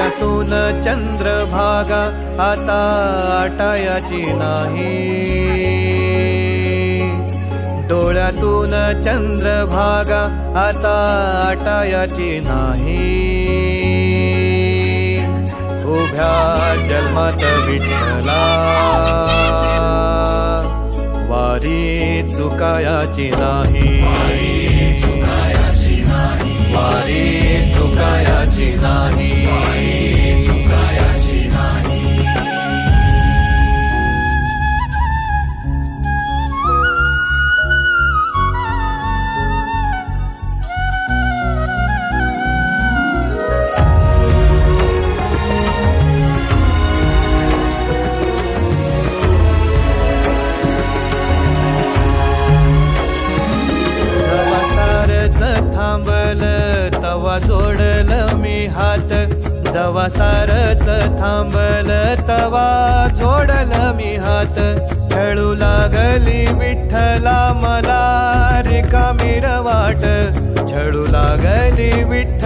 डोळ्यातून चंद्रभागा आता आटायाची नाही, डोळ्यातून चंद्रभागा आता आटायाची नाही. उभ्या जन्मात विठ्ठला वारी चुकायाची नाही, वारी चुकायाची नाही. थांबल तवा जोडल मी हात, जवा सारच थांबल तवा जोडल मी हात. खेळू लागली विठ्ठला मला रिकामी वाट, छळू लागली विठ्ठल